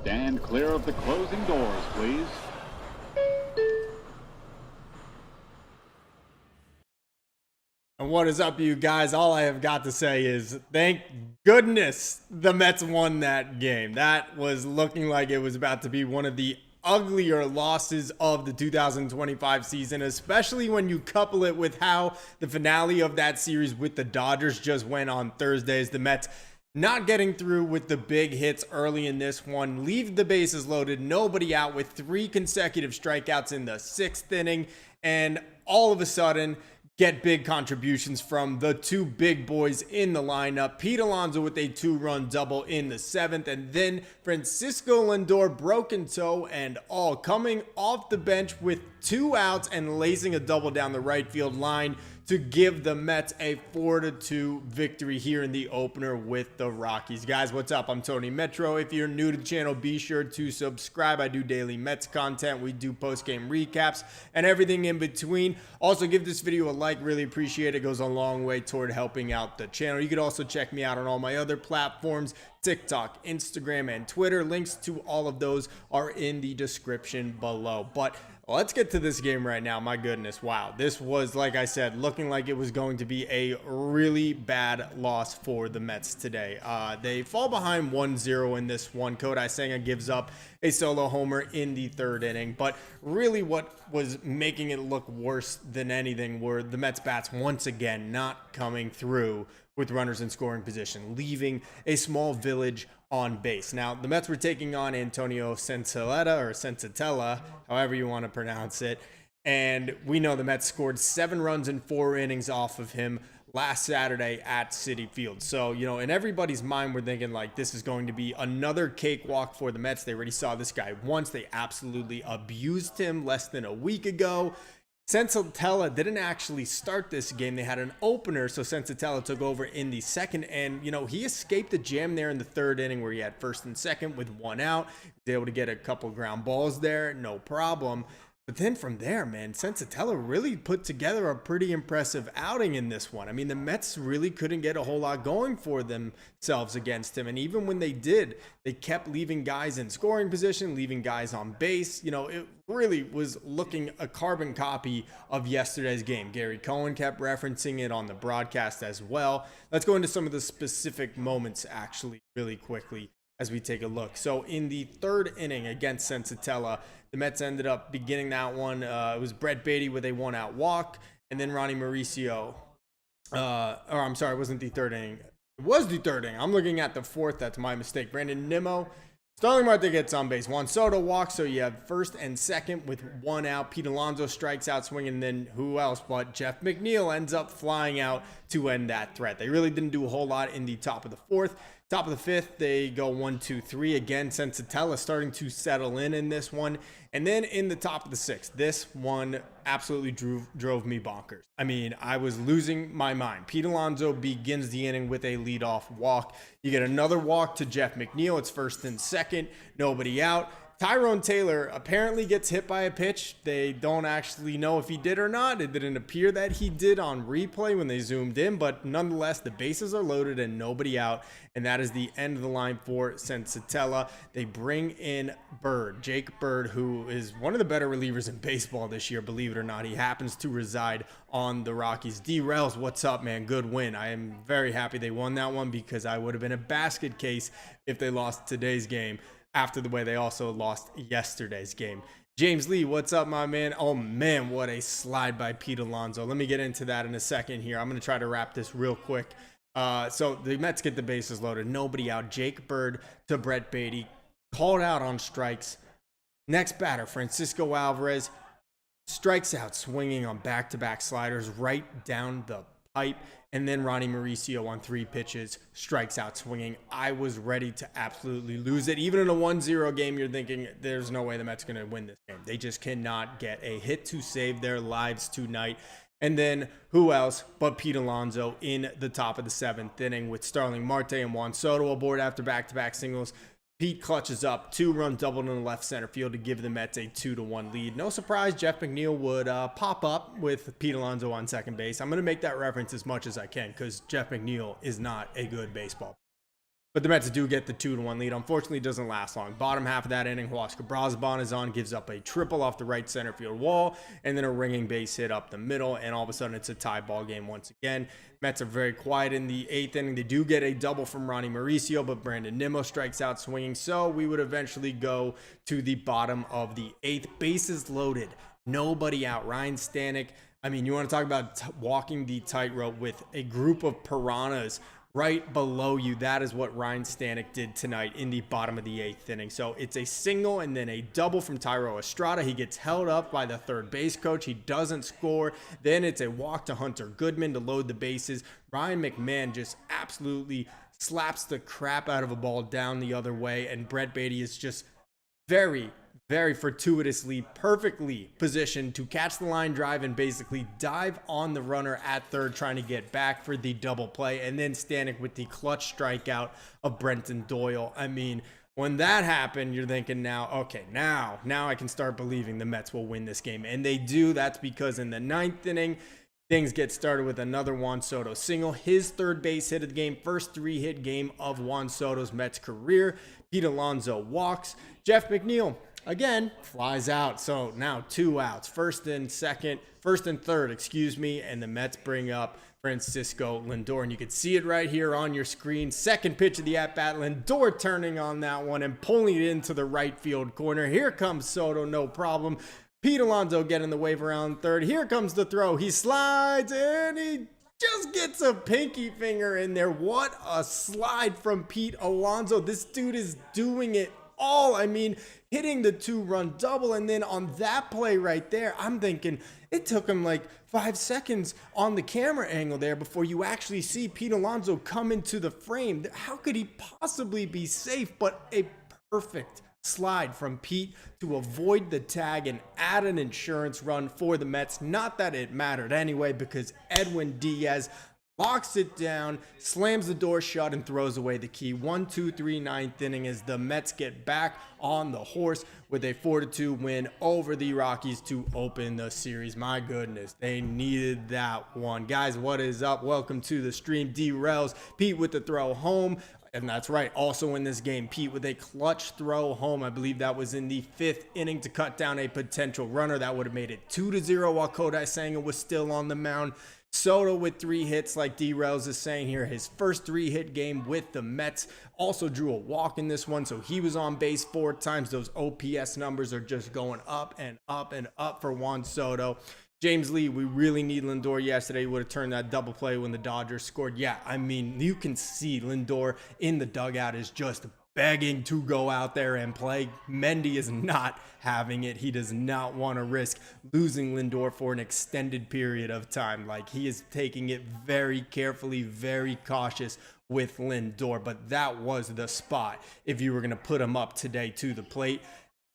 Stand clear of the closing doors, please. And what is up, you guys? All I have got to say is thank goodness the Mets won that game. That was looking like it was about to be one of the uglier losses of the 2025 season, especially when you couple it with how the finale of that series with the Dodgers just went on Thursdays. The Mets not getting through with the big hits early in this one, leave the bases loaded, nobody out, with 3 consecutive strikeouts in the 6th inning, and all of a sudden get big contributions from the 2 big boys in the lineup. Pete Alonso with a 2-run double in the 7th, and then Francisco Lindor, broken toe and all, coming off the bench with 2 outs and lacing a double down the right field line to give the Mets a 4-2 victory here in the opener with the Rockies. Guys, what's up? I'm Tony Metro. If you're new to the channel, be sure to subscribe. I do daily Mets content. We do post-game recaps and everything in between. Also, give this video a like. Really appreciate it. It goes a long way toward helping out the channel. You could also check me out on all my other platforms: TikTok, Instagram, and Twitter. Links to all of those are in the description below. But let's get to this game right now. My goodness, wow. This was, like I said, looking like it was going to be a really bad loss for the Mets today. They fall behind 1-0 in this one. Kodai Senga gives up a solo homer in the 3rd inning. But really what was making it look worse than anything were the Mets bats once again not coming through with runners in scoring position, leaving a small village on base. Now, the Mets were taking on Antonio Senzatella, however you want to pronounce it, and we know the Mets scored 7 runs in 4 innings off of him last Saturday at Citi Field. So, you know, in everybody's mind, we're thinking like this is going to be another cakewalk for the Mets. They already saw this guy once. They absolutely abused him less than a week ago. Senzatella didn't actually start this game. They had an opener, so Senzatella took over in the 2nd, and, you know, he escaped the jam there in the 3rd inning where he had 1st and 2nd with 1 out. He was able to get a couple ground balls there, no problem. But then from there, man, Senzatella really put together a pretty impressive outing in this one. I mean, the Mets really couldn't get a whole lot going for themselves against him. And even when they did, they kept leaving guys in scoring position, leaving guys on base. You know, it really was looking a carbon copy of yesterday's game. Gary Cohen kept referencing it on the broadcast as well. Let's go into some of the specific moments actually really quickly as we take a look. So in the 3rd inning against Senzatella, the Mets ended up beginning that one. It was Brett Beatty with a 1-out walk, and then Ronnie Mauricio. I'm sorry, it wasn't the 3rd inning. It was the 3rd inning. I'm looking at the 4th. That's my mistake. Brandon Nimmo. Starling Marte gets on base. Juan Soto walks, so you have 1st and 2nd with 1 out. Pete Alonso strikes out swinging, and then who else but Jeff McNeil ends up flying out to end that threat. They really didn't do a whole lot in the top of the 4th. Top of the 5th, they go 1-2-3. Again, Senzatella starting to settle in this one. And then in the top of the 6th, this one absolutely drove me bonkers. I mean, I was losing my mind. Pete Alonso begins the inning with a leadoff walk. You get another walk to Jeff McNeil. It's 1st and 2nd, nobody out. Tyrone Taylor apparently gets hit by a pitch. They don't actually know if he did or not. It didn't appear that he did on replay when they zoomed in, but nonetheless, the bases are loaded and nobody out, and that is the end of the line for Senzatella. They bring in Jake Bird, who is one of the better relievers in baseball this year, believe it or not. He happens to reside on the Rockies. D-Rails, what's up, man? Good win. I am very happy they won that one because I would have been a basket case if they lost today's game, after the way they also lost yesterday's game. James Lee, what's up, my man? Oh, man, what a slide by Pete Alonso. Let me get into that in a second here. I'm going to try to wrap this real quick. So the Mets get the bases loaded. Nobody out. Jake Bird to Brett Beatty. Called out on strikes. Next batter, Francisco Alvarez. Strikes out swinging on back-to-back sliders right down the pipe. And then Ronnie Mauricio on 3 pitches, strikes out swinging. I was ready to absolutely lose it. Even in a 1-0 game, you're thinking there's no way the Mets are going to win this game. They just cannot get a hit to save their lives tonight. And then who else but Pete Alonso in the top of the 7th inning with Starling Marte and Juan Soto aboard after back-to-back singles. Pete clutches up 2-run double in the left center field to give the Mets a 2-1 lead. No surprise, Jeff McNeil would pop up with Pete Alonso on second base. I'm going to make that reference as much as I can because Jeff McNeil is not a good baseball player. But the Mets do get the 2-1 lead. Unfortunately, it doesn't last long. Bottom half of that inning, Huascar Brasban is on, gives up a triple off the right center field wall, and then a ringing base hit up the middle, and all of a sudden it's a tie ball game once again. Mets are very quiet in the 8th inning. They do get a double from Ronnie Mauricio, but Brandon Nimmo strikes out swinging, so we would eventually go to the bottom of the 8th. Bases loaded. Nobody out. Ryan Stanek. I mean, you want to talk about walking the tightrope with a group of piranhas right below you. That is what Ryan Stanek did tonight in the bottom of the 8th inning. So it's a single and then a double from Thairo Estrada. He gets held up by the third base coach. He doesn't score. Then it's a walk to Hunter Goodman to load the bases. Ryan McMahon just absolutely slaps the crap out of a ball down the other way. And Brett Baty is just very fortuitously, perfectly positioned to catch the line drive and basically dive on the runner at third, trying to get back for the double play. And then Stanek with the clutch strikeout of Brenton Doyle. I mean, when that happened, you're thinking now, okay, now I can start believing the Mets will win this game. And they do. That's because in the 9th inning, things get started with another Juan Soto single. His third base hit of the game, first 3-hit game of Juan Soto's Mets career. Pete Alonso walks. Jeff McNeil again flies out. So now 2 outs, first and third, and the Mets bring up Francisco Lindor, and you can see it right here on your screen. Second pitch of the at-bat, Lindor turning on that one and pulling it into the right field corner. Here comes Soto, no problem. Pete Alonso getting the wave around third. Here comes the throw. He slides and he just gets a pinky finger in there. What a slide from Pete Alonso. This dude is doing it all. I mean, hitting the 2-run double, and then on that play right there, I'm thinking it took him like 5 seconds on the camera angle there before you actually see Pete Alonso come into the frame. How could he possibly be safe? But a perfect slide from Pete to avoid the tag and add an insurance run for the Mets. Not that it mattered anyway, because Edwin Diaz locks it down, slams the door shut, and throws away the key. 1-2-3 9th inning as the Mets get back on the horse with a 4-2 win over the Rockies to open the series. My goodness, they needed that one. Guys, what is up? Welcome to the stream. D-Rails, Pete with the throw home. And that's right, also in this game, Pete with a clutch throw home. I believe that was in the 5th inning to cut down a potential runner. That would have made it 2-0 while Kodai Senga was still on the mound. Soto with 3 hits, like D-Rails is saying here. His first 3-hit game with the Mets. Also drew a walk in this one, so he was on base 4 times. Those OPS numbers are just going up and up and up for Juan Soto. James Lee, we really need Lindor yesterday. He would have turned that double play when the Dodgers scored. Yeah, I mean, you can see Lindor in the dugout is just begging to go out there and play. Mendy is not having it. He does not want to risk losing Lindor for an extended period of time. Like, he is taking it very carefully, very cautious with Lindor. But that was the spot if you were going to put him up today to the plate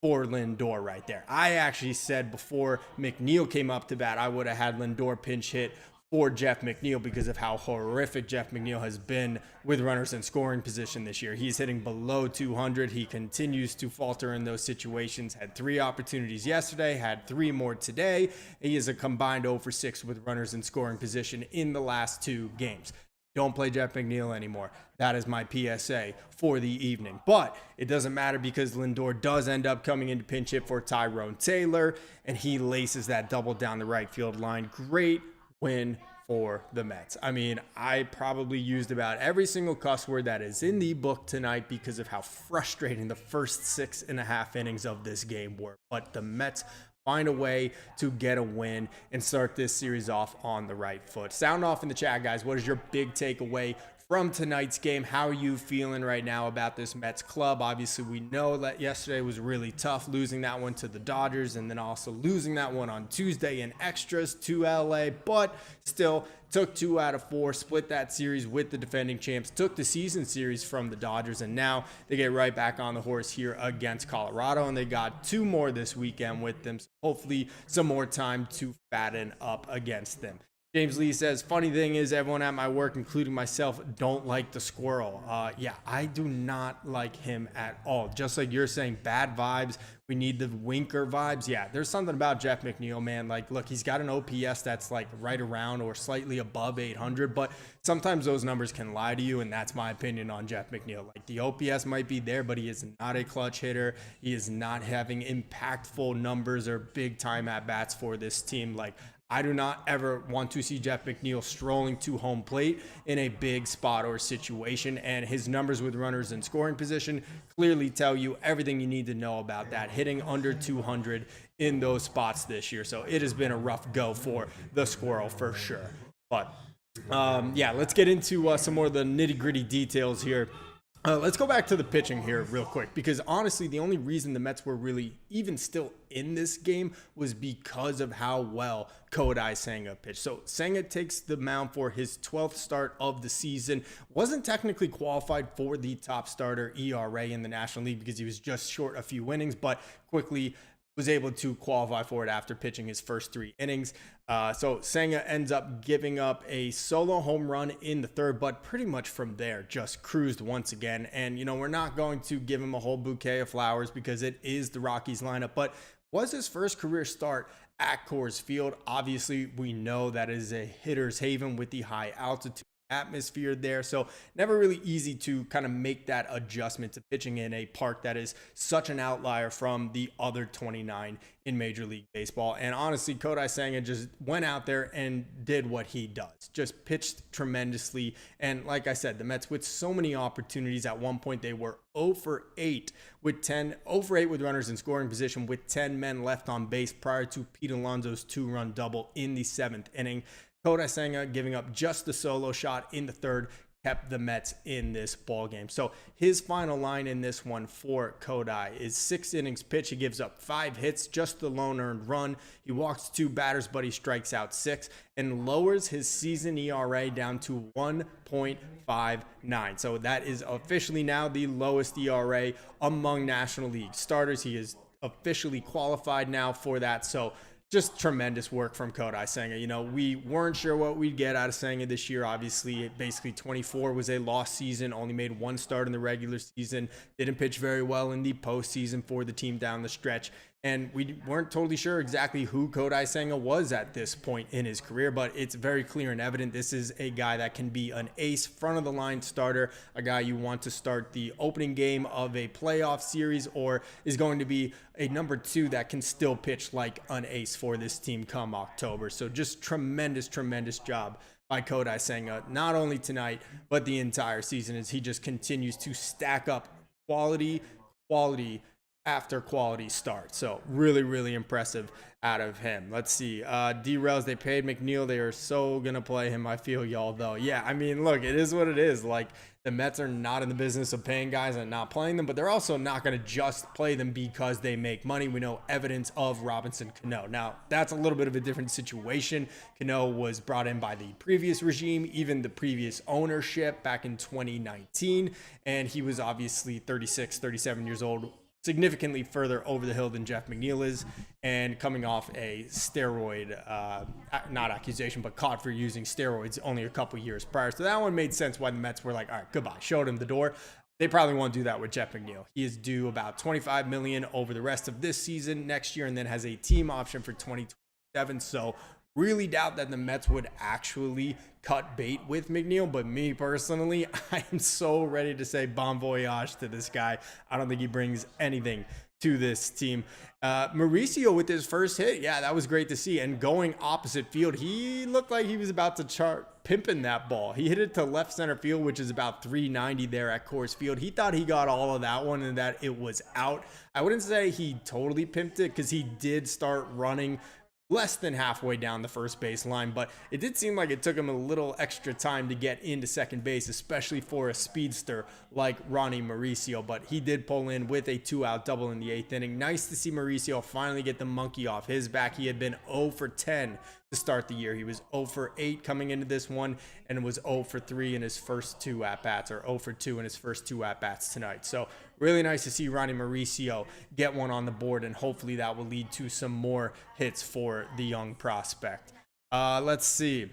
for Lindor right there. I actually said before McNeil came up to bat, I would have had Lindor pinch hit for Jeff McNeil because of how horrific Jeff McNeil has been with runners in scoring position this year. He's hitting below 200. He continues to falter in those situations. Had 3 opportunities yesterday, had 3 more today. He is a combined 0 for 6 with runners in scoring position in the last 2 games. Don't play Jeff McNeil anymore. That is my PSA for the evening. But it doesn't matter because Lindor does end up coming into pinch hit for Tyrone Taylor, and he laces that double down the right field line. Great win for the Mets. I mean, I probably used about every single cuss word that is in the book tonight because of how frustrating the first 6.5 innings of this game were. But the Mets find a way to get a win and start this series off on the right foot. Sound off in the chat, guys. What is your big takeaway from tonight's game? How are you feeling right now about this Mets club? Obviously, we know that yesterday was really tough, losing that one to the Dodgers and then also losing that one on Tuesday in extras to LA, but still took 2 out of 4, split that series with the defending champs, took the season series from the Dodgers, and now they get right back on the horse here against Colorado, and they got 2 more this weekend with them, so hopefully some more time to fatten up against them. James Lee says, funny thing is everyone at my work, including myself, don't like the squirrel. Yeah, I do not like him at all. Just like you're saying, bad vibes. We need the Winker vibes. Yeah, there's something about Jeff McNeil, man. Like, look, he's got an OPS that's like right around or slightly above 800, but sometimes those numbers can lie to you, and that's my opinion on Jeff McNeil. Like, the OPS might be there, but he is not a clutch hitter. He is not having impactful numbers or big time at bats for this team. Like, I do not ever want to see Jeff McNeil strolling to home plate in a big spot or situation, and his numbers with runners in scoring position clearly tell you everything you need to know about that, hitting under 200 in those spots this year. So it has been a rough go for the squirrel for sure. But yeah, let's get into some more of the nitty-gritty details here. Let's go back to the pitching here real quick, because honestly, the only reason the Mets were really even still in this game was because of how well Kodai Senga pitched. So Senga takes the mound for his 12th start of the season. Wasn't technically qualified for the top starter ERA in the National League because he was just short a few innings, but quickly was able to qualify for it after pitching his first 3 innings. So Senga ends up giving up a solo home run in the 3rd, but pretty much from there just cruised once again. And, you know, we're not going to give him a whole bouquet of flowers because it is the Rockies lineup, but was his first career start at Coors Field. Obviously, we know that is a hitter's haven with the high altitude atmosphere there, so never really easy to kind of make that adjustment to pitching in a park that is such an outlier from the other 29 in Major League Baseball. And honestly, Kodai Senga just went out there and did what he does, just pitched tremendously. And like I said, the Mets with so many opportunities. At one point they were 0 for 8 with runners in scoring position with 10 men left on base prior to Pete Alonso's 2-run double in the 7th inning. Kodai Senga giving up just the solo shot in the 3rd kept the Mets in this ball game. So his final line in this one for Kodai is 6 innings pitched. He gives up 5 hits, just the lone earned run. He walks 2 batters, but he strikes out 6 and lowers his season ERA down to 1.59. So that is officially now the lowest ERA among National League starters. He is officially qualified now for that. So just tremendous work from Kodai Senga. You know, we weren't sure what we'd get out of Senga this year. Obviously, basically 24 was a lost season, only made 1 start in the regular season, didn't pitch very well in the postseason for the team down the stretch. And we weren't totally sure exactly who Kodai Senga was at this point in his career, but it's very clear and evident this is a guy that can be an ace, front of the line starter, a guy you want to start the opening game of a playoff series, or is going to be a number 2 that can still pitch like an ace for this team come October. So just tremendous job by Kodai Senga, not only tonight, but the entire season, as he just continues to stack up quality after quality start. So really impressive out of him. Let's see. D-Rails, they paid McNeil. They are so going to play him, I feel, y'all, though. Yeah, I mean, look, it is what it is. Like, the Mets are not in the business of paying guys and not playing them, but they're also not going to just play them because they make money. We know evidence of Robinson Cano. Now, that's a little bit of a different situation. Cano was brought in by the previous regime, even the previous ownership back in 2019, and he was obviously 36, 37 years old, significantly further over the hill than Jeff McNeil is, and coming off a steroid, not accusation, but caught for using steroids only a couple years prior. So that one made sense why the Mets were like, all right, goodbye, showed him the door. They probably won't do that with Jeff McNeil. He is due about $25 million over the rest of this season, next year, and then has a team option for 2027. So really doubt that the Mets would actually cut bait with McNeil, but me personally, I am so ready to say bon voyage to this guy. I don't think he brings anything to this team. Mauricio with his first hit, yeah, that was great to see. And going opposite field, he looked like he was about to start pimping that ball. He hit it to left center field, which is about 390 there at Coors Field. He thought he got all of that one and that it was out. I wouldn't say he totally pimped it because he did start running less than halfway down the first base line, but it did seem like it took him a little extra time to get into second base, especially for a speedster like Ronnie Mauricio, but he did pull in with a 2-out double in the 8th inning. Nice to see Mauricio finally get the monkey off his back. He had been 0 for 10 to start the year. He was 0 for 8 coming into this one, and was 0 for 3 in his first 2 at-bats, or 0 for 2 in his first 2 at-bats tonight. So really nice to see Ronnie Mauricio get one on the board, and hopefully that will lead to some more hits for the young prospect. Let's see.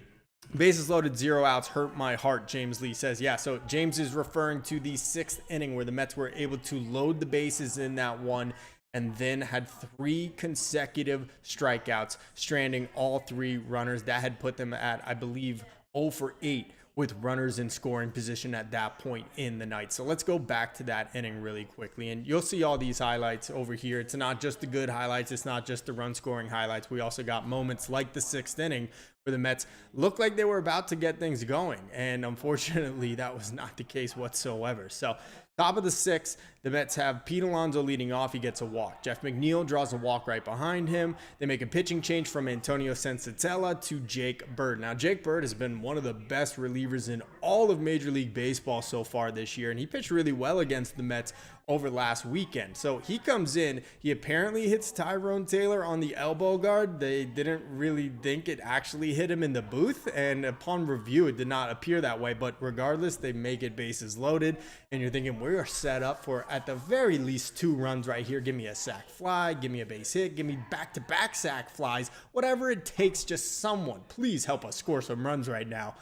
Bases loaded, 0 outs, hurt my heart, James Lee says. Yeah, so James is referring to the 6th inning where the Mets were able to load the bases in that one and then had 3 consecutive strikeouts, stranding all 3 runners. That had put them at, I believe, 0 for 8 with runners in scoring position at that point in the night. So let's go back to that inning really quickly. And you'll see all these highlights over here. It's not just the good highlights. It's not just the run scoring highlights. We also got moments like the 6th inning where the Mets looked like they were about to get things going. And unfortunately, that was not the case whatsoever. So top of the 6th, the Mets have Pete Alonso leading off. He gets a walk. Jeff McNeil draws a walk right behind him. They make a pitching change from Antonio Sensatella to Jake Bird. Now, Jake Bird has been one of the best relievers in all of Major League Baseball so far this year, and he pitched really well against the Mets over last weekend. So he comes in, he apparently hits Tyrone Taylor on the elbow guard. They didn't really think it actually hit him in the booth, and upon review, it did not appear that way. But regardless, they make it bases loaded, and you're thinking, we are set up for, at the very least, 2 runs right here. Give me a sac fly, give me a base hit, give me back-to-back sac flies, whatever it takes, just someone. Please help us score some runs right now.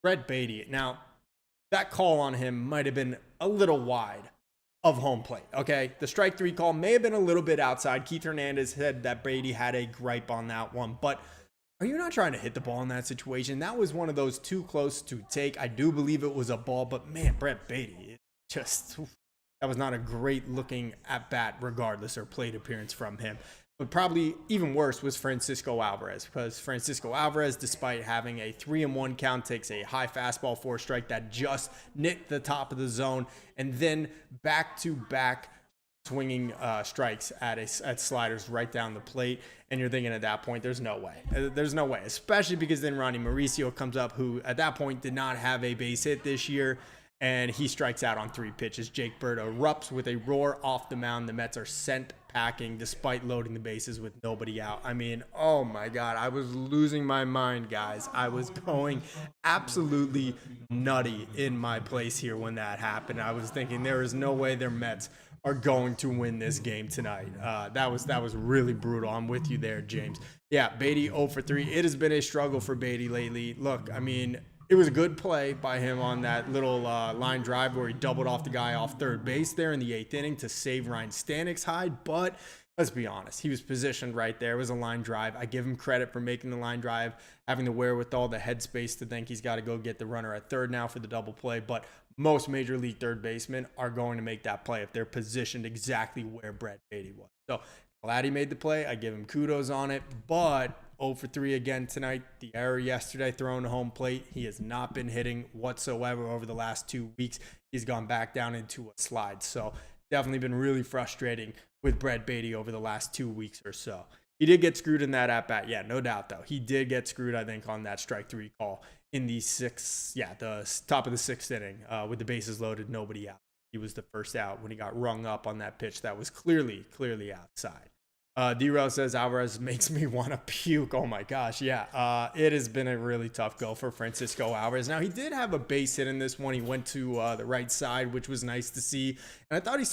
Brett Baty. Now, that call on him might have been a little wide of home plate, okay? The strike 3 call may have been a little bit outside. Keith Hernandez said that Brady had a gripe on that one, but are you not trying to hit the ball in that situation? That was one of those too close to take. I do believe it was a ball, but man, Brett Baty, that was not a great looking at bat regardless, or plate appearance from him. But probably even worse was Francisco Alvarez, because Francisco Alvarez, despite having a 3-1 count, takes a high fastball 4-strike that just nicked the top of the zone, and then back-to-back swinging strikes at sliders right down the plate. And you're thinking at that point, there's no way. There's no way, especially because then Ronnie Mauricio comes up, who at that point did not have a base hit this year, and he strikes out on 3 pitches. Jake Bird erupts with a roar off the mound. The Mets are sent packing despite loading the bases with nobody out. I mean, oh my God, I was losing my mind, guys. I was going absolutely nutty in my place here when that happened. I was thinking there is no way their Mets are going to win this game tonight. That was really brutal. I'm with you there, James. Yeah, Baty 0 for 3. It has been a struggle for Baty lately. Look, I mean, it was a good play by him on that little line drive where he doubled off the guy off third base there in the 8th inning to save Ryan Stanek's hide. But let's be honest, he was positioned right there. It was a line drive. I give him credit for making the line drive, having the wherewithal, the headspace to think he's got to go get the runner at third now for the double play. But most Major League third basemen are going to make that play if they're positioned exactly where Brett Baty was. So glad he made the play. I give him kudos on it. But 0 for 3 again tonight. The error yesterday throwing to home plate. He has not been hitting whatsoever over the last 2 weeks. He's gone back down into a slide. So definitely been really frustrating with Brett Baty over the last 2 weeks or so. He did get screwed in that at-bat. Yeah, no doubt, though. He did get screwed, I think, on that strike 3 call in the top of the 6th inning with the bases loaded, nobody out. He was the first out when he got rung up on that pitch that was clearly outside. D-Rel says, Alvarez makes me want to puke. Oh my gosh. Yeah. It has been a really tough go for Francisco Alvarez. Now, he did have a base hit in this one. He went to the right side, which was nice to see. And I thought he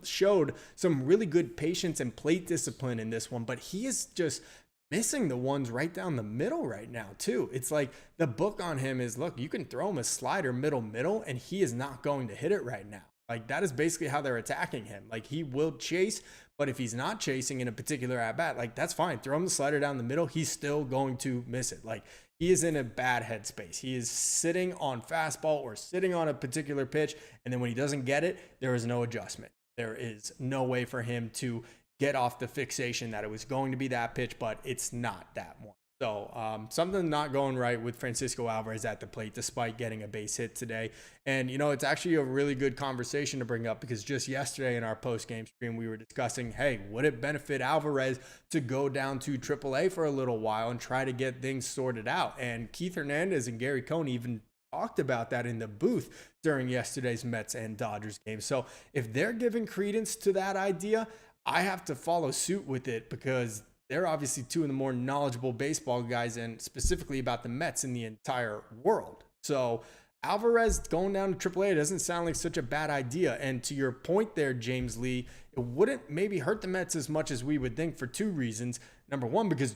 showed some really good patience and plate discipline in this one, but he is just missing the ones right down the middle right now too. It's like the book on him is, look, you can throw him a slider middle, and he is not going to hit it right now. Like, that is basically how they're attacking him. Like, he will chase, but if he's not chasing in a particular at-bat, like, that's fine. Throw him the slider down the middle. He's still going to miss it. Like, he is in a bad headspace. He is sitting on fastball or sitting on a particular pitch, and then when he doesn't get it, there is no adjustment. There is no way for him to get off the fixation that it was going to be that pitch, but it's not that one. So something not going right with Francisco Alvarez at the plate, despite getting a base hit today. And, you know, it's actually a really good conversation to bring up, because just yesterday in our post-game stream, we were discussing, hey, would it benefit Alvarez to go down to AAA for a little while and try to get things sorted out? And Keith Hernandez and Gary Cohn even talked about that in the booth during yesterday's Mets and Dodgers game. So if they're giving credence to that idea, I have to follow suit with it, because they're obviously two of the more knowledgeable baseball guys, and specifically about the Mets in the entire world. So Alvarez going down to AAA doesn't sound like such a bad idea. And to your point there, James Lee, it wouldn't maybe hurt the Mets as much as we would think for 2 reasons. Number one, because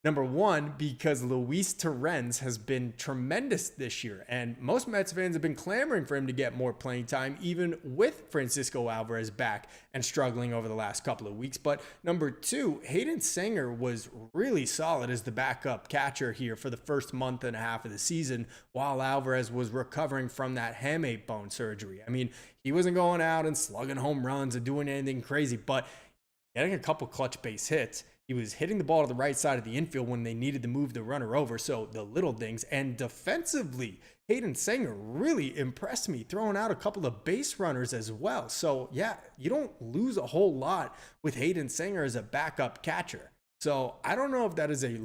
Number one, because Luis Torrens has been tremendous this year, and most Mets fans have been clamoring for him to get more playing time, even with Francisco Alvarez back and struggling over the last couple of weeks. But number two, Kodai Senga was really solid as the backup catcher here for the first month and a half of the season, while Alvarez was recovering from that hamate bone surgery. I mean, he wasn't going out and slugging home runs and doing anything crazy, but getting a couple clutch base hits. He was hitting the ball to the right side of the infield when they needed to move the runner over. So the little things. And defensively, Kodai Senga really impressed me, throwing out a couple of base runners as well. So yeah, you don't lose a whole lot with Kodai Senga as a backup catcher. So I don't know if that is a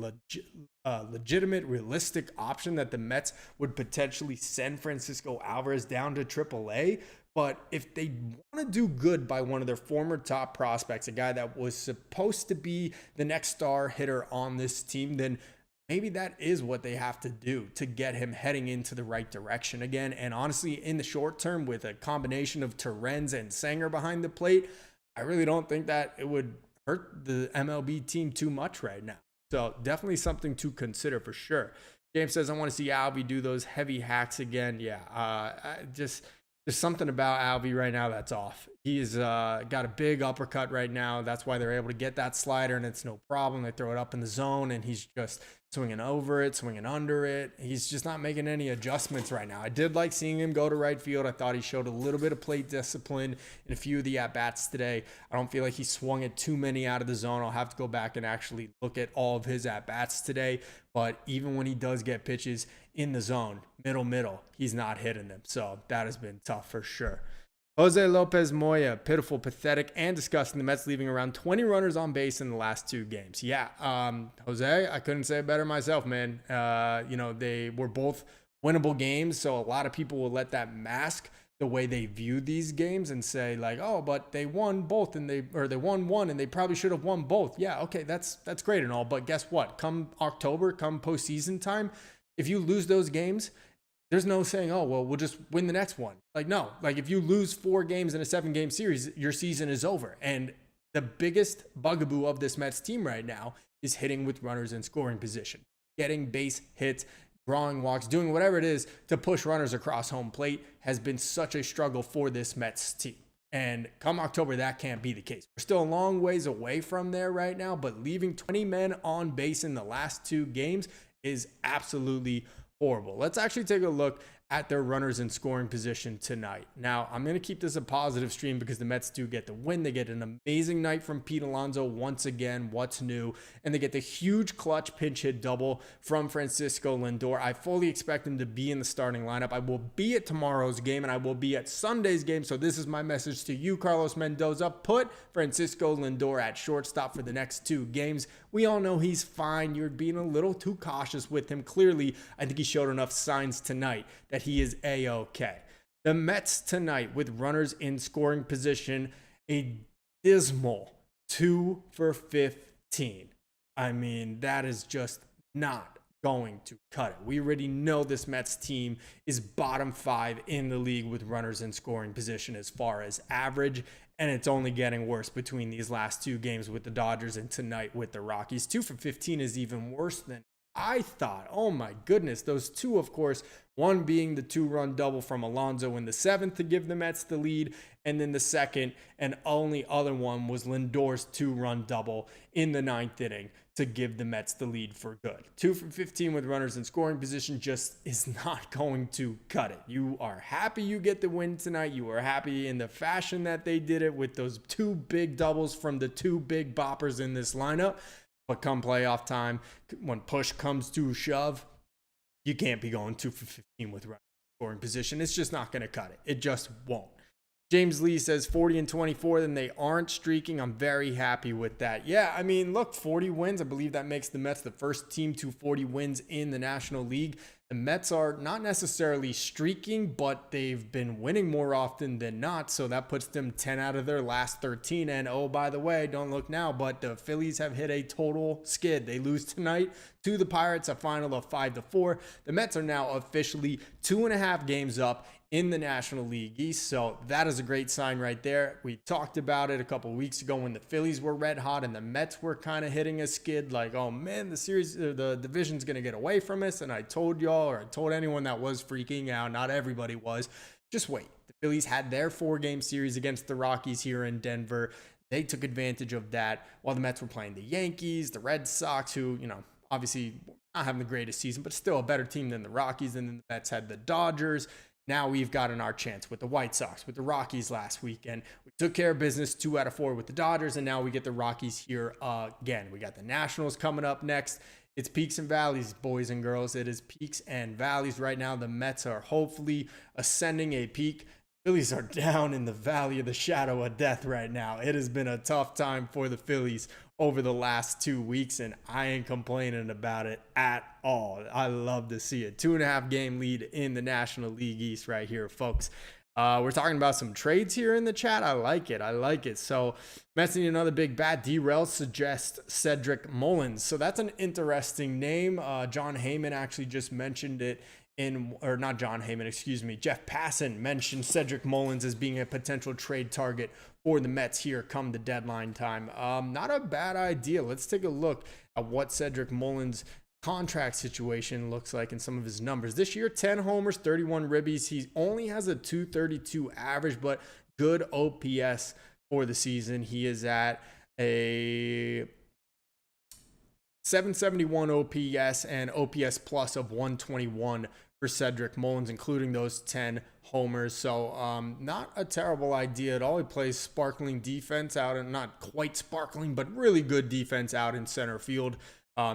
legitimate, realistic option that the Mets would potentially send Francisco Alvarez down to AAA. But if they want to do good by one of their former top prospects, a guy that was supposed to be the next star hitter on this team, then maybe that is what they have to do to get him heading into the right direction again. And honestly, in the short term, with a combination of Torrens and Senga behind the plate, I really don't think that it would hurt the MLB team too much right now. So definitely something to consider for sure. James says, I want to see Albie do those heavy hacks again. Yeah, there's something about Albie right now that's off. He's got a big uppercut right now. That's why they're able to get that slider, and it's no problem. They throw it up in the zone, and he's just swinging over it, swinging under it. He's just not making any adjustments right now. I did like seeing him go to right field. I thought he showed a little bit of plate discipline in a few of the at-bats today. I don't feel like he swung it too many out of the zone. I'll have to go back and actually look at all of his at-bats today. But even when he does get pitches in the zone, middle, he's not hitting them. So that has been tough for sure. Jose Lopez Moya, pitiful, pathetic, and disgusting. The Mets leaving around 20 runners on base in the last two games. Yeah, Jose, I couldn't say it better myself, man. They were both winnable games, so a lot of people will let that mask the way they view these games and say like, oh, but they won both they won one and they probably should have won both. Yeah, okay, that's great and all, but guess what? Come October, come postseason time, if you lose those games, there's no saying, oh, well, we'll just win the next one. Like, no. Like, if you lose 4 games in a 7-game series, your season is over. And the biggest bugaboo of this Mets team right now is hitting with runners in scoring position, getting base hits, drawing walks, doing whatever it is to push runners across home plate has been such a struggle for this Mets team. And come October, that can't be the case. We're still a long ways away from there right now, but leaving 20 men on base in the last 2 games is absolutely horrible. Let's actually take a look at their runners in scoring position tonight. Now, I'm going to keep this a positive stream because the Mets do get the win. They get an amazing night from Pete Alonso once again. What's new? And they get the huge clutch pinch hit double from Francisco Lindor. I fully expect him to be in the starting lineup. I will be at tomorrow's game and I will be at Sunday's game. So this is my message to you, Carlos Mendoza. Put Francisco Lindor at shortstop for the next 2 games. We all know he's fine. You're being a little too cautious with him. Clearly, I think he showed enough signs tonight that he is A-OK. The Mets tonight with runners in scoring position, a dismal 2 for 15. I mean, that is just not going to cut it. We already know this Mets team is bottom 5 in the league with runners in scoring position as far as average, and it's only getting worse between these last 2 games with the Dodgers and tonight with the Rockies. 2 for 15 is even worse than I thought. Oh my goodness. Those 2, of course, one being the 2-run double from Alonso in the 7th to give the Mets the lead, and then the second and only other one was Lindor's 2-run double in the 9th inning to give the Mets the lead for good. 2 for 15 with runners in scoring position just is not going to cut it. You are happy you get the win tonight. You are happy in the fashion that they did it with those 2 big doubles from the 2 big boppers in this lineup. But come playoff time, when push comes to shove, you can't be going 2 for 15 with runners in scoring position. It's just not going to cut it. It just won't. James Lee says 40 and 24, then they aren't streaking. I'm very happy with that. Yeah, I mean, look, 40 wins. I believe that makes the Mets the first team to 40 wins in the National League. The Mets are not necessarily streaking, but they've been winning more often than not. So that puts them 10 out of their last 13. And oh, by the way, don't look now, but the Phillies have hit a total skid. They lose tonight to the Pirates, a final of 5-4. The Mets are now officially 2.5 games up in the National League East. So that is a great sign right there. We talked about it a couple of weeks ago when the Phillies were red hot and the Mets were kind of hitting a skid, like, oh man, the division's going to get away from us. And I told y'all, or I told anyone that was freaking out, not everybody was, just wait. The Phillies had their 4-game series against the Rockies here in Denver. They took advantage of that while the Mets were playing the Yankees, the Red Sox, who, obviously not having the greatest season, but still a better team than the Rockies. And then the Mets had the Dodgers. Now we've gotten our chance with the White Sox, with the Rockies last weekend. We took care of business 2 out of 4 with the Dodgers, and now we get the Rockies here again. We got the Nationals coming up next. It's peaks and valleys, boys and girls. It is peaks and valleys right now. The Mets are hopefully ascending a peak. Phillies are down in the valley of the shadow of death right now. It has been a tough time for the Phillies over the last 2 weeks, and I ain't complaining about it at all. I love to see it. 2.5 game lead in the National League East right here, folks. We're talking about some trades here in the chat. I like it. So Mets need another big bat. D-Rel suggests Cedric Mullins. So that's an interesting name. John Heyman actually just mentioned it not John Heyman, excuse me. Jeff Passan mentioned Cedric Mullins as being a potential trade target for the Mets here come the deadline time. Not a bad idea. Let's take a look at what Cedric Mullins' contract situation looks like in some of his numbers. This year, 10 homers, 31 ribbies. He only has a 232 average, but good OPS for the season. He is at a 771 OPS and OPS plus of 121 for Cedric Mullins, including those 10 homers. So not a terrible idea at all. He plays sparkling defense out, and not quite sparkling, but really good defense out in center field.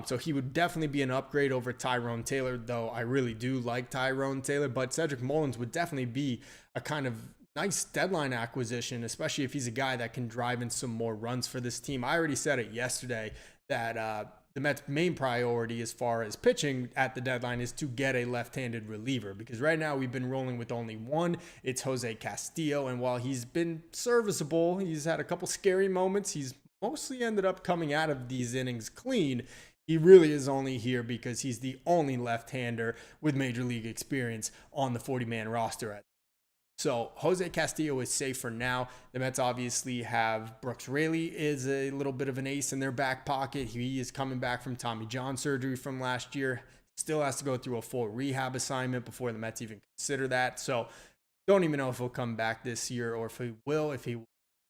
So he would definitely be an upgrade over Tyrone Taylor, though I really do like Tyrone Taylor. But Cedric Mullins would definitely be a kind of nice deadline acquisition, especially if he's a guy that can drive in some more runs for this team. I already said it yesterday that the Mets' main priority as far as pitching at the deadline is to get a left-handed reliever, because right now we've been rolling with only one. It's Jose Castillo, and while he's been serviceable, he's had a couple scary moments. He's mostly ended up coming out of these innings clean. He really is only here because he's the only left-hander with major league experience on the 40-man roster. So Jose Castillo is safe for now. The Mets obviously have Brooks Raley is a little bit of an ace in their back pocket. He is coming back from Tommy John surgery from last year. Still has to go through a full rehab assignment before the Mets even consider that. So don't even know if he'll come back this year or if he will be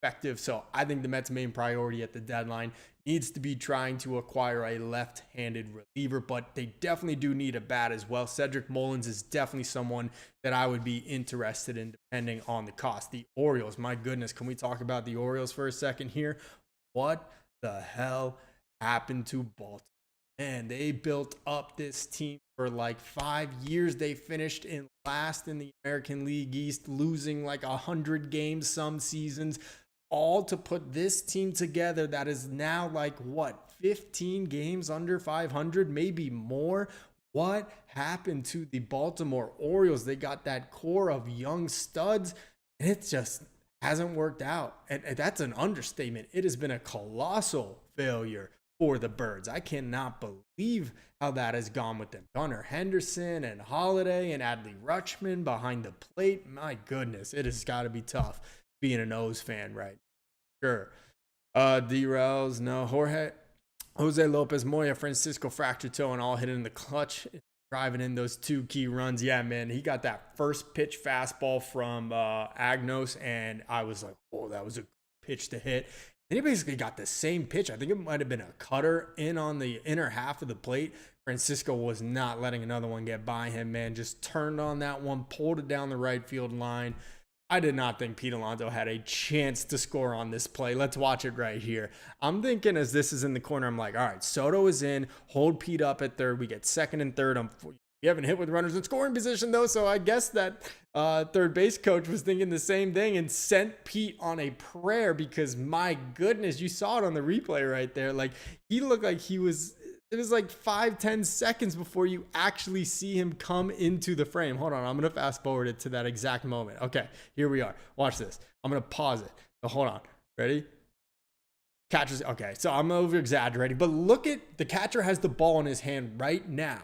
effective. So I think the Mets' main priority at the deadline needs to be trying to acquire a left-handed reliever, but they definitely do need a bat as well. Cedric Mullins is definitely someone that I would be interested in depending on the cost. The Orioles, my goodness, can we talk about the Orioles for a second here? What the hell happened to Baltimore? Man, they built up this team for like 5 years. They finished in last in the American League East, losing like 100 games some seasons, all to put this team together that is now like, 15 games under 500, maybe more. What happened to the Baltimore Orioles? They got that core of young studs, and it just hasn't worked out. And that's an understatement. It has been a colossal failure for the Birds. I cannot believe how that has gone with them. Gunnar Henderson and Holiday and Adley Rutschman behind the plate. My goodness, it has got to be tough being an O's fan right now. Sure. D-Rails, no. Jose Lopez Moya, Francisco fractured toe, and all hit in the clutch, driving in those 2 key runs. Yeah, man, he got that first pitch fastball from Agnos, and I was like, oh, that was a pitch to hit. And he basically got the same pitch. I think it might have been a cutter in on the inner half of the plate. Francisco was not letting another one get by him, man. Just turned on that one, pulled it down the right field line. I did not think Pete Alonso had a chance to score on this play. Let's watch it right here. I'm thinking as this is in the corner, I'm like, all right, Soto is in. Hold Pete up at third. We get second and third. We haven't hit with runners in scoring position, though, so I guess that third base coach was thinking the same thing and sent Pete on a prayer because, my goodness, you saw it on the replay right there. Like, he looked like it was like 5-10 seconds before you actually see him come into the frame. Hold on, I'm going to fast forward it to that exact moment. Okay, here we are. Watch this. I'm going to pause it. So hold on. Ready? Catcher's, okay, so I'm over exaggerating, but look at the catcher has the ball in his hand right now.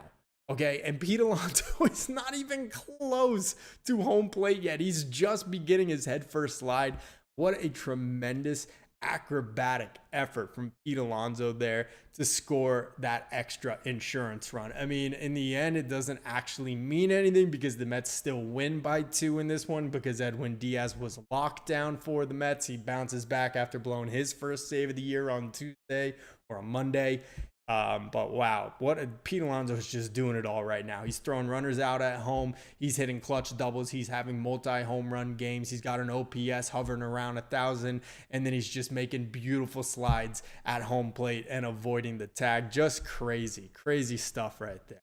Okay, and Pete Alonso is not even close to home plate yet. He's just beginning his head first slide. What a tremendous acrobatic effort from Pete Alonso there to score that extra insurance run. I mean, in the end, it doesn't actually mean anything because the Mets still win by 2 in this one because Edwin Diaz was locked down for the Mets. He bounces back after blowing his first save of the year on Tuesday or on Monday. But wow, Pete Alonso is just doing it all right now. He's throwing runners out at home. He's hitting clutch doubles. He's having multi-home run games. He's got an OPS hovering around 1,000, and then he's just making beautiful slides at home plate and avoiding the tag. Just crazy, crazy stuff right there.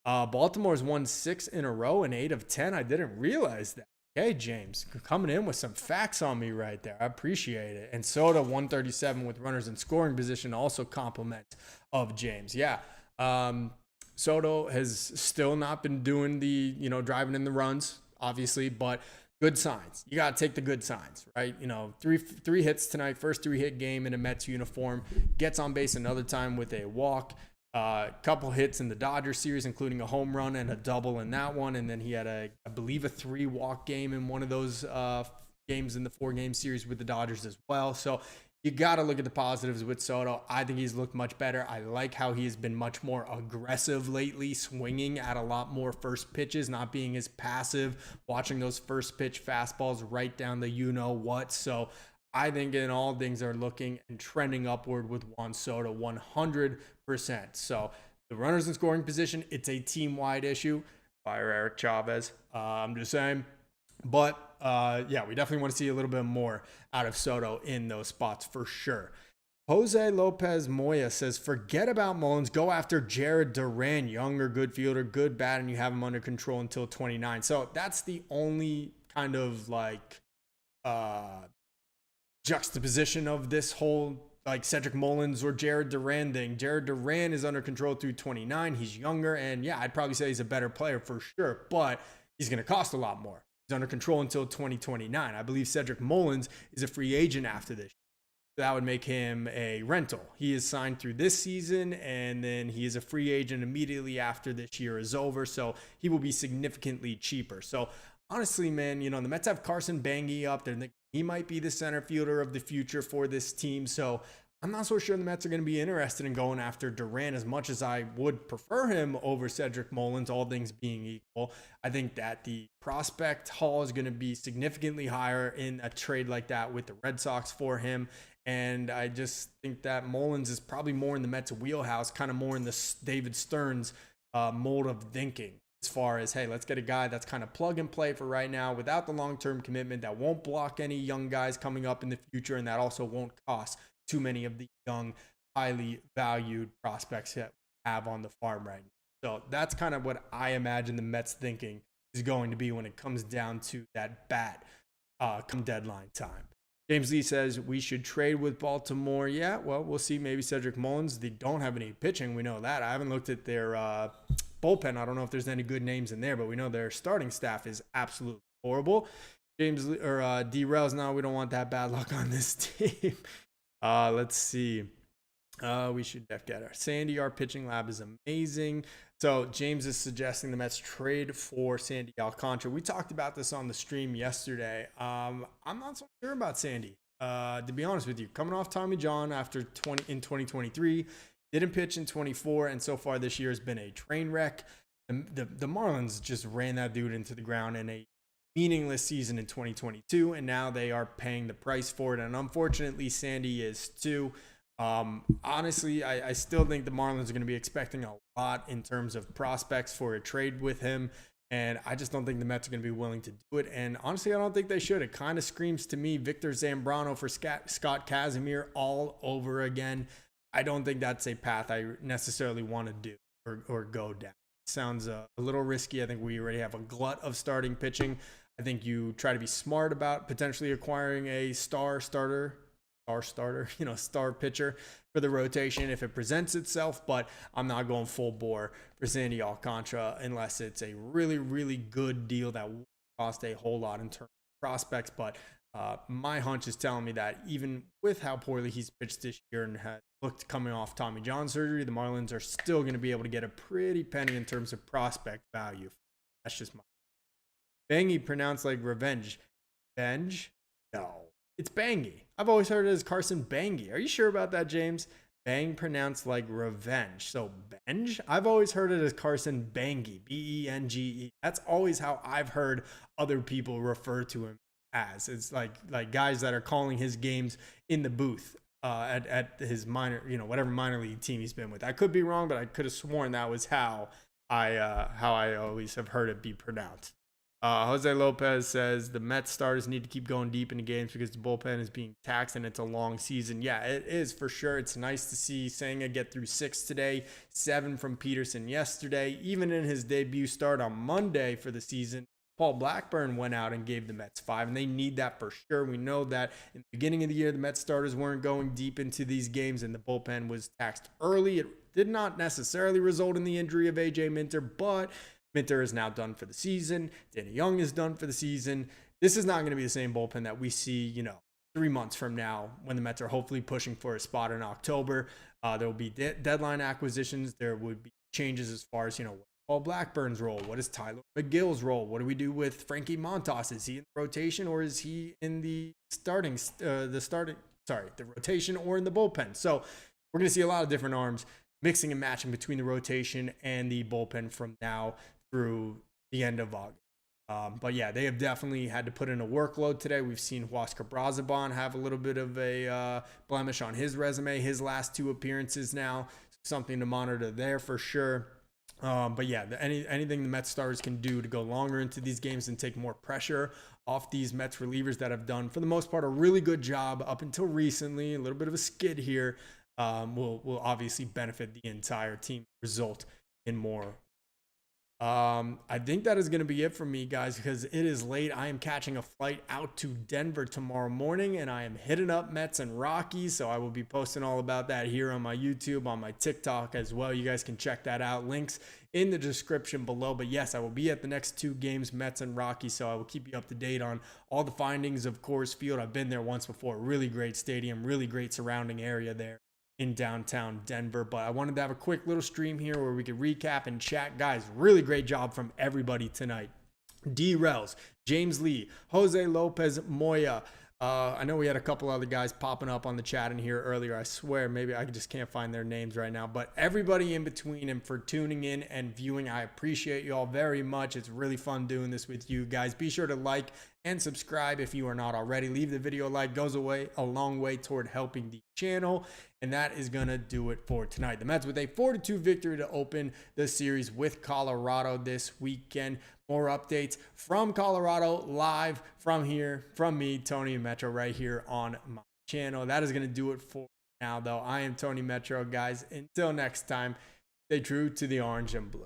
Baltimore's won 6 in a row and 8 of 10. I didn't realize that. Okay, James, coming in with some facts on me right there. I appreciate it. And Soto, 137 with runners in scoring position, also compliments of James. Yeah, Soto has still not been doing the, driving in the runs, obviously, but good signs. You got to take the good signs, right? Three hits tonight, first 3-hit game in a Mets uniform, gets on base another time with a walk. Couple hits in the Dodgers series, including a home run and a double in that one. And then he had I believe a 3-walk game in one of those games in the 4-game series with the Dodgers as well. So you got to look at the positives with Soto. I think he's looked much better. I like how he has been much more aggressive lately, swinging at a lot more first pitches, not being as passive, watching those first pitch fastballs right down the you-know-what. So I think in all things are looking and trending upward with Juan Soto 100%. So the runners in scoring position, it's a team-wide issue. Fire Eric Chavez. I'm just saying. But yeah, we definitely want to see a little bit more out of Soto in those spots for sure. Jose Lopez Moya says, forget about Mullins. Go after Jared Duran, younger, good fielder, good bat, and you have him under control until 29. So that's the only kind of juxtaposition of this whole Cedric Mullins or Jared Duran thing. Jared Duran is under control through 29. He's younger, and yeah, I'd probably say he's a better player for sure, but he's going to cost a lot more. He's under control until 2029. I believe Cedric Mullins is a free agent after this. That would make him a rental. He is signed through this season, and then he is a free agent immediately after this year is over, so he will be significantly cheaper. So honestly, man, the Mets have Carson Bangy up there. He might be the center fielder of the future for this team. So I'm not so sure the Mets are going to be interested in going after Duran as much as I would prefer him over Cedric Mullins, all things being equal. I think that the prospect haul is going to be significantly higher in a trade like that with the Red Sox for him. And I just think that Mullins is probably more in the Mets' wheelhouse, kind of more in the David Stearns mold of thinking. As far as, hey, let's get a guy that's kind of plug and play for right now without the long-term commitment, that won't block any young guys coming up in the future, and that also won't cost too many of the young, highly valued prospects that we have on the farm right now. So that's kind of what I imagine the Mets thinking is going to be when it comes down to that bat come deadline time. James Lee says we should trade with Baltimore. Yeah, well, we'll see. Maybe Cedric Mullins. They don't have any pitching. We know that. I haven't looked at their bullpen. I don't know if there's any good names in there, but we know their starting staff is absolutely horrible. James or D-Rails, no, we don't want that bad luck on this team. Let's see. We should get our Sandy. Our pitching lab is amazing. So James is suggesting the Mets trade for Sandy Alcantara. We talked about this on the stream yesterday. I'm not so sure about Sandy. To be honest with you, coming off Tommy John after 2023. Didn't pitch in 24, and so far this year has been a train wreck. The Marlins just ran that dude into the ground in a meaningless season in 2022, and now they are paying the price for it. And unfortunately, Sandy is too. Honestly, I still think the Marlins are going to be expecting a lot in terms of prospects for a trade with him. And I just don't think the Mets are going to be willing to do it. And honestly, I don't think they should. It kind of screams to me Victor Zambrano for Scott Kazimir all over again. I don't think that's a path I necessarily want to do or go down. It sounds a little risky. I think we already have a glut of starting pitching. I think you try to be smart about potentially acquiring a star pitcher for the rotation if it presents itself, but I'm not going full bore for Sandy Alcantara unless it's a really, really good deal that will cost a whole lot in terms of prospects. But My hunch is telling me that even with how poorly he's pitched this year and has looked coming off Tommy John surgery, the Marlins are still going to be able to get a pretty penny in terms of prospect value. That's just my Bangy pronounced like revenge. Benge? No. It's Bangy. I've always heard it as Carson Bangy. Are you sure about that, James? Bang pronounced like revenge. So Benge? I've always heard it as Carson Bangy. Benge. That's always how I've heard other people refer to him as. It's like guys that are calling his games in the booth at his minor, whatever minor league team he's been with. I could be wrong, but I could have sworn that was how I always have heard it be pronounced. Jose Lopez says the Mets starters need to keep going deep into games because the bullpen is being taxed and it's a long season. Yeah, it is for sure. It's nice to see Senga get through 6 today, 7 from Peterson yesterday. Even in his debut start on Monday for the season, Paul Blackburn went out and gave the Mets 5, and they need that for sure. We know that in the beginning of the year, the Mets starters weren't going deep into these games, and the bullpen was taxed early. It did not necessarily result in the injury of A.J. Minter, but Minter is now done for the season. Danny Young is done for the season. This is not going to be the same bullpen that we see, 3 months from now when the Mets are hopefully pushing for a spot in October. There will be deadline acquisitions. There would be changes as far as, what Paul Blackburn's role? What is Tyler McGill's role? What do we do with Frankie Montas? Is he in the rotation or is he in the rotation or in the bullpen? So we're going to see a lot of different arms mixing and matching between the rotation and the bullpen from now through the end of August. But yeah, they have definitely had to put in a workload today. We've seen Huascar Brazaban have a little bit of a blemish on his resume, his last 2 appearances now. Something to monitor there for sure. But yeah, anything the Mets stars can do to go longer into these games and take more pressure off these Mets relievers that have done, for the most part, a really good job up until recently, a little bit of a skid here, will obviously benefit the entire team, result in more. I think that is going to be it for me, guys, because it is late. I am catching a flight out to Denver tomorrow morning, and I am hitting up Mets and Rockies, so I will be posting all about that here on my YouTube, on my TikTok as well. You guys can check that out. Links in the description below. But yes, I will be at the next 2 games, Mets and Rockies, so I will keep you up to date on all the findings of Coors Field. I've been there once before. Really great stadium, really great surrounding area there in downtown Denver. But I wanted to have a quick little stream here where we could recap and chat. Guys, really great job from everybody tonight. D. Rels, James Lee, Jose Lopez Moya. I know we had a couple other guys popping up on the chat in here earlier. I swear, maybe I just can't find their names right now. But everybody in between and for tuning in and viewing, I appreciate you all very much. It's really fun doing this with you guys. Be sure to like and subscribe if you are not already. Leave the video a like, goes a long way toward helping the channel. And that is going to do it for tonight. The Mets with a 4-2 victory to open the series with Colorado this weekend. More updates from Colorado live from here, from me, Tony Metro, right here on my channel. That is going to do it for now, though. I am Tony Metro, guys. Until next time, stay true to the orange and blue.